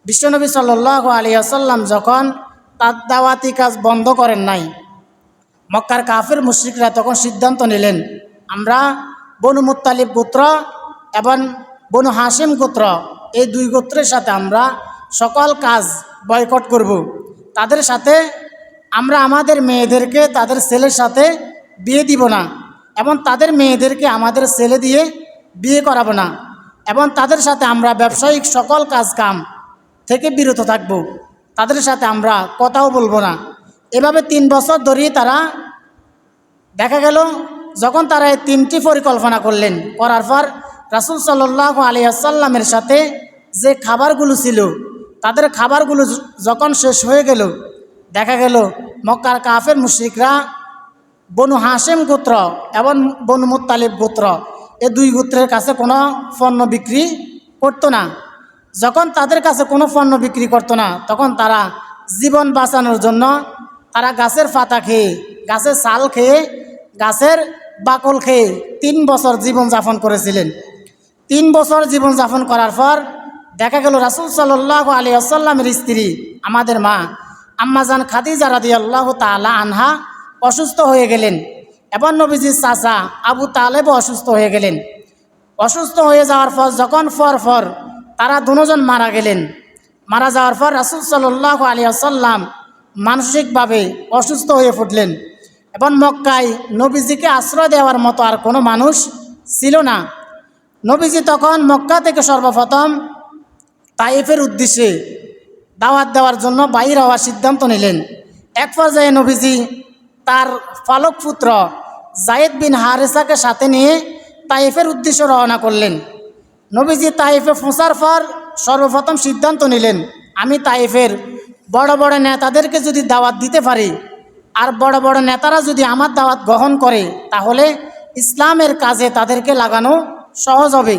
বিশ্বনবী সাল্লাল্লাহু আলাইহি ওয়াসাল্লাম যখন তার দাওয়াতি কাজ বন্ধ করেন নাই, মক্কার কাফের মুশরিকরা তখন সিদ্ধান্ত নিলেন, আমরা বনু মুত্তালিব গোত্র এবং বনু হাশিম গোত্র, এই দুই গোত্রের সাথে আমরা সকল কাজ বয়কট করব। তাদের সাথে আমরা আমাদের মেয়েদেরকে তাদের ছেলের সাথে বিয়ে দিব না, এবং তাদের মেয়েদেরকে আমাদের ছেলে দিয়ে বিয়ে করাবো না, এবং তাদের সাথে আমরা ব্যবসায়িক সকল কাজ কাম থেকে বিরত থাকব, তাদের সাথে আমরা কথাও বলবো না। এভাবে 3 বছর ধরেই তারা দেখা গেল যখন তারা এই 3টি পরিকল্পনা করলেন, করার পর রাসূল সাল্লাল্লাহু আলাইহি ওয়াসাল্লামের সাথে যে খাবারগুলো ছিল তাদের খাবারগুলো যখন শেষ হয়ে গেল, দেখা গেল মক্কার কাফের মুশরিকরা বনু হাশিম গোত্র এবং বনু মুত্তালিব গোত্র, এই দুই গোত্রের কাছে কোনো পণ্য বিক্রি করতো না। যখন তাদের কাছে কোনো পণ্য বিক্রি করতো না, তখন তারা জীবন বাঁচানোর জন্য তারা গাছের পাতা খেয়ে, গাছের ছাল খেয়ে, গাছের বাকল খেয়ে 3 বছর জীবনযাপন করেছিলেন। 3 বছর জীবনযাপন করার পর দেখা গেল রাসূল সাল্লাল্লাহু আলাইহি ওয়াসাল্লামের স্ত্রী আমাদের মা আম্মাজান খাদিজা রাদিয়াল্লাহু তাআলা আনহা অসুস্থ হয়ে গেলেন, এবং নবীজির চাচা আবু তালেবও অসুস্থ হয়ে গেলেন। অসুস্থ হয়ে যাওয়ার পর যখন পর তারা দুজন মারা গেলেন, মারা যাওয়ার পর রাসূল সাল্লাল্লাহু আলাইহি ওয়াসাল্লাম মানসিকভাবে অসুস্থ হয়ে পড়লেন, এবং মক্কায় নবীজিকে আশ্রয় দেওয়ার মতো আর কোনো মানুষ ছিল না। নবীজি তখন মক্কা থেকে সর্বপ্রথম তাইফের উদ্দেশ্যে দাওয়াত দেওয়ার জন্য বাইর হওয়ার সিদ্ধান্ত নিলেন। এক পর্যায়ে নবীজি তার পালক পুত্র যায়েদ বিন হারেসাকে সাথে নিয়ে তাইফের উদ্দেশ্যে রওনা করলেন। নবীজি তাইফে পৌঁছার পর সর্বপ্রথম সিদ্ধান্ত নিলেন, আমি তাইফের বড় বড় নেতাদেরকে যদি দাওয়াত দিতে পারি, আর বড় বড় নেতারা যদি আমার দাওয়াত গ্রহণ করে, তাহলে ইসলামের কাজে তাদেরকে লাগানো সহজ হবে।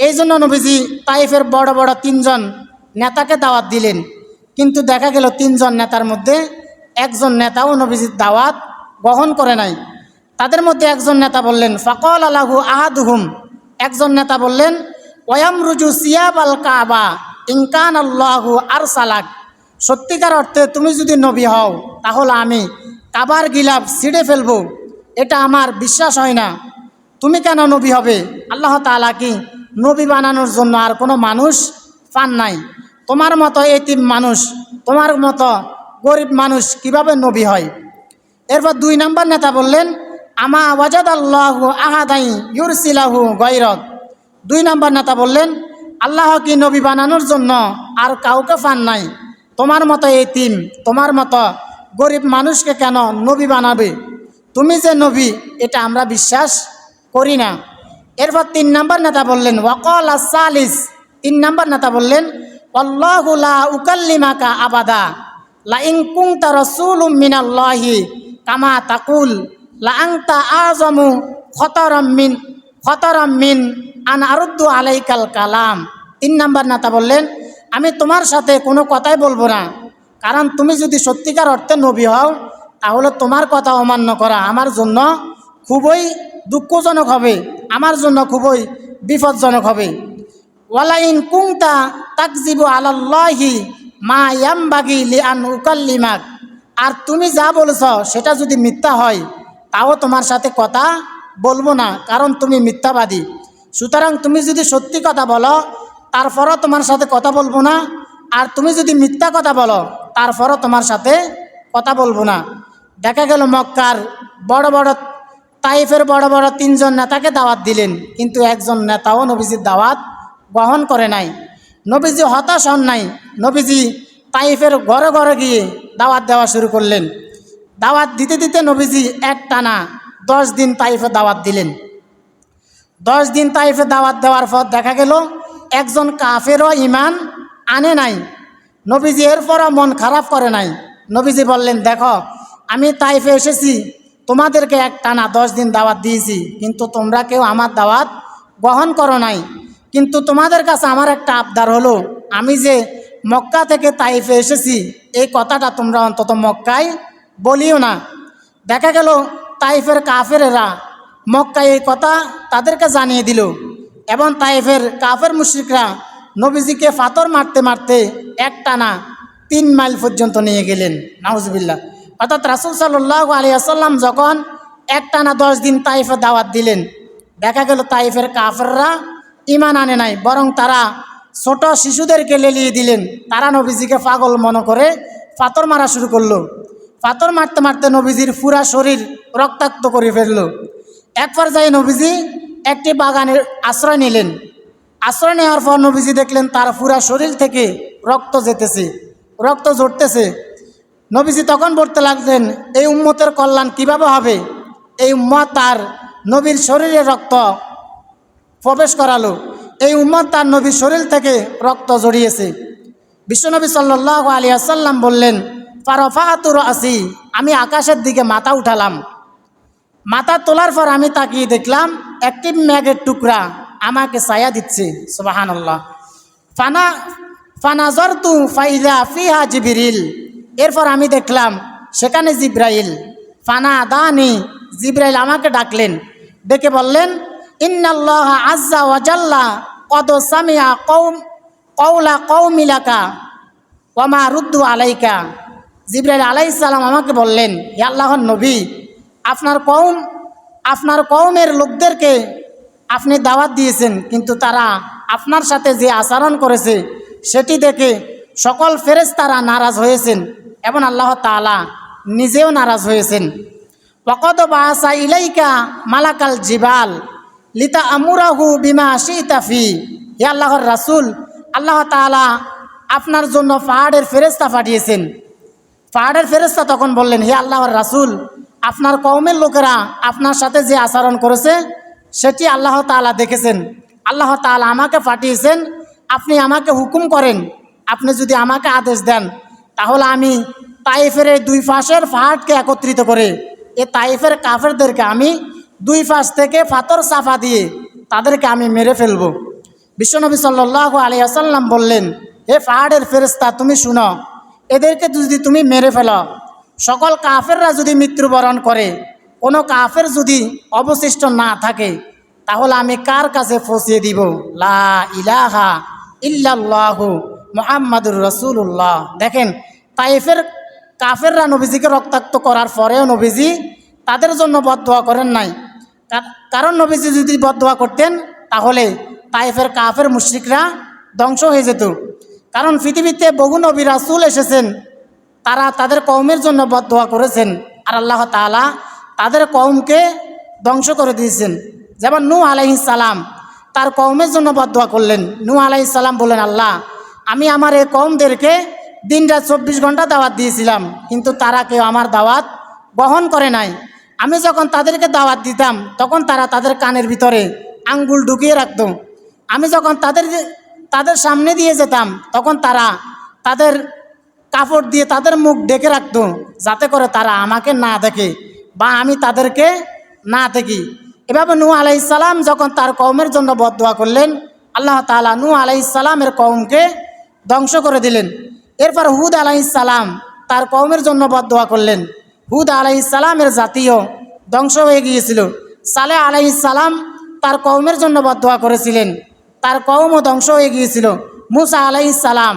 এই জন্য নবীজি তাইফের বড় বড় 3 জন নেতাকে দাওয়াত দিলেন। কিন্তু দেখা গেল 3 জন নেতার মধ্যে একজন নেতাও নবীজির দাওয়াত গ্রহণ করে নাই। তাদের মধ্যে একজন নেতা বললেন, ফাকাল লাহু আহাদুহুম, একজন নেতা বললেন, ওয়ামরুজু সিয়াবাল কাবা ইনকান আল্লাহু আরসালাক, সত্যিকার অর্থে তুমি যদি নবী হও তাহলে আমি কাবার গিলাফ ছিঁড়ে ফেলবো, এটা আমার বিশ্বাস হয় না। তুমি কেন নবী হবে? আল্লাহ তাআলা কি নবী বানানোর জন্য আর কোনো মানুষ পান নাই? তোমার মতো এতিম মানুষ, তোমার মতো গরিব মানুষ কিভাবে নবী হয়? এরপর 2 নম্বর নেতা বললেন, আমা ওয়াজাদাল্লাহু আহাদাই ইউরসিলাহু গায়রাত, 2 নম্বর নেতা বললেন, আল্লাহ কি নবী বানানোর জন্য আর কাউকে পান নাই? তোমার মতো এতিম, তোমার মতো গরিব মানুষকে কেন নবী বানাবে? তুমি যে নবী এটা আমরা বিশ্বাস করি না। এরপর 3 নম্বর নেতা বললেন, ওয়াকাল আস-সালিস, 3 নম্বর নেতা বললেন, আল্লাহু লা উকাল্লিমাকা আবাদা লা ইন কুনতা রাসূলুম মিনাল্লাহি কামা তাকুল লা আনতা আযমু খতারাম মিন আন আরুদ্দু আলাইকাল কালাম। 3 নম্বর নেতা বললেন, আমি তোমার সাথে কোনো কথাই বলবো না, কারণ তুমি যদি সত্যিকার অর্থে নবী হও তাহলে তোমার কথা অমান্য করা আমার জন্য খুবই দুঃখজনক হবে, আমার জন্য খুবই বিপজ্জনক হবে। ওয়ালাইন কুনতা তাকজিবু আলাল্লাহি মা ইয়ামবাগি লিআন উকাল্লিমাক, আর তুমি যা বলেছ সেটা যদি মিথ্যা হয় তাও তোমার সাথে কথা বলবো না, কারণ তুমি মিথ্যাবাদী। সুতরাং তুমি যদি সত্যি কথা বলো তারপরও তোমার সাথে কথা বলবো না, আর তুমি যদি মিথ্যা কথা বলো তারপরও তোমার সাথে কথা বলবো না। দেখা গেল মক্কার বড় বড় তাইফের বড় বড় 3 জন নেতাকে দাওয়াত দিলেন, কিন্তু একজন নেতাও নবীজির দাওয়াত গ্রহণ করে নাই। নবীজি হতাশ হন নাই, নবীজি তাইফের ঘরে ঘরে গিয়ে দাওয়াত দেওয়া শুরু করলেন। দাওয়াত দিতে দিতে নবীজি একটানা 10 দিন তাইফে দাওয়াত দিলেন। 10 দিন তাইফে দাওয়াত দেওয়ার পর দেখা গেল একজন কাফেরও ঈমান আনে নাই। নবীজি এরপরও মন খারাপ করে নাই। নবীজি বললেন, দেখো আমি তাইফে এসেছি, তোমাদেরকে একটানা 10 দিন দাওয়াত দিয়েছি, কিন্তু তোমরা কেউ আমার দাওয়াত গ্রহণ করো নাই। কিন্তু তোমাদের কাছে আমার একটা আবদার হলো, আমি যে মক্কা থেকে তাইফে এসেছি এই কথাটা তোমরা অন্তত মক্কায় বলিও না। দেখা গেল তাইফের কাফেরেরা মক্কায় এই কথা তাদেরকে জানিয়ে দিল, এবং তাইফের কাফের মুশরিকরা নবীজিকে পাথর মারতে মারতে একটানা 3 মাইল পর্যন্ত নিয়ে গেলেন। নাউজুবিল্লাহ। অর্থাৎ রাসূল সাল্লাল্লাহু আলাইহি ওয়াসাল্লাম যখন একটানা 10 দিন তাইফে দাওয়াত দিলেন, দেখা গেল তাইফের কাফেররা ঈমান আনে নাই, বরং তারা ছোট শিশুদেরকে লেলিয়ে দিলেন। তারা নবীজিকে পাগল মনে করে পাথর মারা শুরু করলো। পাথর মারতে মারতে নবীজির পুরা শরীর রক্তাক্ত করে ফেললো। এক পর্যায়ে নবীজি একটি বাগানের আশ্রয় নিলেন। আশ্রয় নেওয়ার পর নবীজি দেখলেন তার পুরা শরীর থেকে রক্ত যেতেছে, রক্ত ঝরতেছে। নবীজি তখন বলতে লাগলেন, এই উম্মতের কল্যাণ কিভাবে হবে? এই উম্মত তার নবীর শরীরে রক্ত প্রবেশ করালো, এই উম্মত তার নবীর শরীর থেকে রক্ত জড়িয়েছে। বিশ্বনবী সাল্লাল্লাহু আলাইহি ওয়াসাল্লাম বললেন, ফারাফাতু রাসি, আমি আকাশের দিকে মাথা উঠালাম। মাথা তোলার পর আমি তাকিয়ে দেখলাম একটি মেঘের টুকরা আমাকে ছায়া দিচ্ছে। সুবহানাল্লাহ। ফানাজারতু ফাইযা ফিহা জিবরিল, এরপর আমি দেখলাম সেখানে জিব্রাইল। ফানাদানি, জিব্রাইল আমাকে ডাকলেন, ডেকে বললেন, ইন্নাল্লাহ আজ্জা ওয়া জাল্লা কদ সামিআ কওলা কওমিলাকা ওয়া মা রুদ্দু আলাইকা। জিব্রাইল আলাইহিস সালাম আমাকে বললেন, হে আল্লাহর নবী, আপনার কওমের লোকদেরকে আপনি দাওয়াত দিয়েছেন, কিন্তু তারা আপনার সাথে যে আচরণ করেছে সেটি দেখে সকল ফেরেশতারা নারাজ হয়েছেন এবং আল্লাহ তাআলা নিজেও নারাজ হয়েছেন। ওয়াকাদ বাআসা ইলাইকা মালাকাল জিবাল লিতা আমুরাহু বিমা শিতা ফি, হে আল্লাহর রাসূল, আল্লাহ তাআলা আপনার জন্য পাহাড়ের ফেরেশতা পাঠিয়েছেন। পাহাড়ের ফেরেশতা তখন বললেন, হে আল্লাহর রাসূল, আপনার কওমের লোকেরা আপনার সাথে যে আচরণ করেছে সেটি আল্লাহ তাআলা দেখেছেন। আল্লাহ তাআলা আমাকে পাঠিয়েছেন, আপনি আমাকে হুকুম করেন। আপনি যদি আমাকে আদেশ দেন তাহলে আমি তাইফের এই 2 পাশের পাহাড়কে একত্রিত করে এই তাইফের কাফেরদেরকে আমি 2 পাশ থেকে পাথর চাপা দিয়ে তাদেরকে আমি মেরে ফেলব। বিশ্বনবী সাল্লাল্লাহু আলাইহি ওয়াসাল্লাম বললেন, হে পাহাড়ের ফেরেশতা, তুমি শুনো, এদেরকে যদি তুমি মেরে ফেলো, সকল কাফেররা যদি মৃত্যুবরণ করে, কোনো কাফের যদি অবশিষ্ট না থাকে, তাহলে আমি কার কাছে পৌঁছিয়ে দিব? লা ইলাহা ইল্লাল্লাহু মুহাম্মাদুর রাসূলুল্লাহ। দেখেন, তাইফের কাফেররা নবীজিকে রক্তাক্ত করার পরেও নবীজি তাদের জন্য বদদোয়া করেন নাই। কারণ নবীজি যদি বদদোয়া করতেন তাহলে তাইফের কাফের মুশরিকরা ধ্বংস হয়ে যেত। কারণ পৃথিবীতে বহু নবী রাসূল এসেছেন, তারা তাদের কওমের জন্য বদদোয়া করেছেন, আর আল্লাহ তাআলা তাদের কওমকে ধ্বংস করে দিয়েছেন। যেমন নূহ আলাইহিস সালাম তার কওমের জন্য বদদোয়া করলেন। নূহ আলাইহিস সালাম বললেন, আল্লাহ, আমি আমার এই কওমদেরকে দিনরাত 24 ঘন্টা দাওয়াত দিয়েছিলাম, কিন্তু তারা কেউ আমার দাওয়াত গ্রহণ করে নাই। আমি যখন তাদেরকে দাওয়াত দিতাম তখন তারা তাদের কানের ভিতরে আঙ্গুল ঢুকিয়ে রাখত। আমি যখন তাদের সামনে দিয়ে যেতাম তখন তারা তাদের কাপড় দিয়ে তাদের মুখ ঢেকে রাখত, যাতে করে তারা আমাকে না দেখে বা আমি তাদেরকে না দেখি। এভাবে নূহ আলাইহিস সালাম যখন তার কওমের জন্য বদদোয়া করলেন, আল্লাহ তাআলা নূহ আলাইহিস সালামের কওমকে ধ্বংস করে দিলেন। এরপর হুদ আলাইহিস সালাম তার কওমের জন্য বদদোয়া করলেন। হুদ আলাইহিস সালামের জাতীয় ধ্বংস হয়ে গিয়েছিল। সালেহ আলাইহিস সালাম তার কওমের জন্য বদদোয়া করেছিলেন, তার কওমও ধ্বংস হয়ে গিয়েছিল। মুসা আলাইহিস সালাম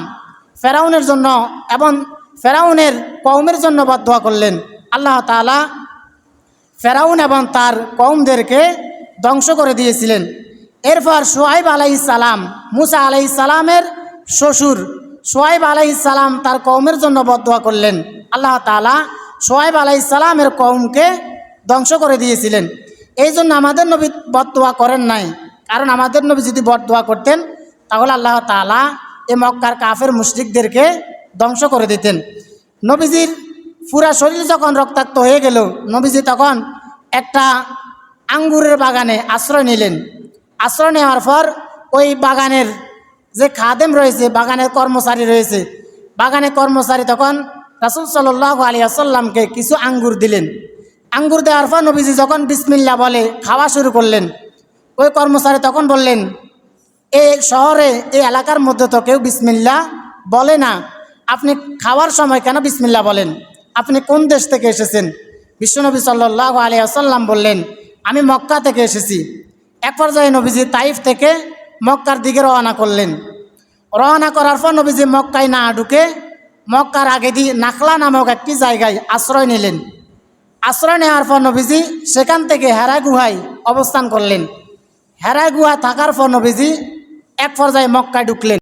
ফেরাউনের জন্য এবং ফেরাউনের কওমের জন্য বদদোয়া করলেন। আল্লাহ তাআলা ফেরাউন এবং তার কওমদেরকে ধ্বংস করে দিয়েছিলেন। এরপর শুআইব আলাইহিস সালাম, মুসা আলাইহিস সালামের শ্বশুর শুআইব আলাইহিস সালাম তার কওমের জন্য বদদোয়া করলেন। আল্লাহ তাআলা শুআইব আলাইহিস সালামের কওমকে ধ্বংস করে দিয়েছিলেন। এই জন্য আমাদের নবী বদদোয়া করেন নাই, কারণ আমাদের নবী যদি বদদোয়া করতেন তাহলে আল্লাহ তাআলা এই মক্কার কাফের মুশরিকদেরকে ধ্বংস করে দিতেন। নবীজির পুরা শরীর যখন রক্তাক্ত হয়ে গেল, নবীজি তখন একটা আঙ্গুরের বাগানে আশ্রয় নিলেন। আশ্রয় নেওয়ার পর ওই বাগানের যে খাদেম রয়েছে, বাগানের কর্মচারী রয়েছে, বাগানের কর্মচারী তখন রাসূল সাল্লাল্লাহু আলাইহি ওয়াসাল্লামকে কিছু আঙ্গুর দিলেন। আঙ্গুর দেওয়ার পর নবীজি যখন বিসমিল্লাহ বলে খাওয়া শুরু করলেন, ওই কর্মচারী তখন বললেন, এই শহরে এই এলাকার মধ্যে তো কেউ বিসমিল্লাহ বলে না, আপনি খাওয়ার সময় কেন বিসমিল্লাহ বলেন? আপনি কোন দেশ থেকে এসেছেন? বিশ্বনবী সাল্লাল্লাহু আলাইহি ওয়াসাল্লাম বললেন, আমি মক্কা থেকে এসেছি। এক পর্যায়ে নবীজি তাইফ থেকে মক্কার দিকে রওনা করলেন। রওনা করার পর নবীজি মক্কায় না ঢুকে মক্কার আগে দিয়ে নাখলা নামক একটি জায়গায় আশ্রয় নিলেন। আশ্রয় নেওয়ার পর নবীজি সেখান থেকে হেরা গুহায় অবস্থান করলেন। হেরা গুহা থাকার পর নবীজি এক পর্যায়ে মক্কায় ঢুকলেন।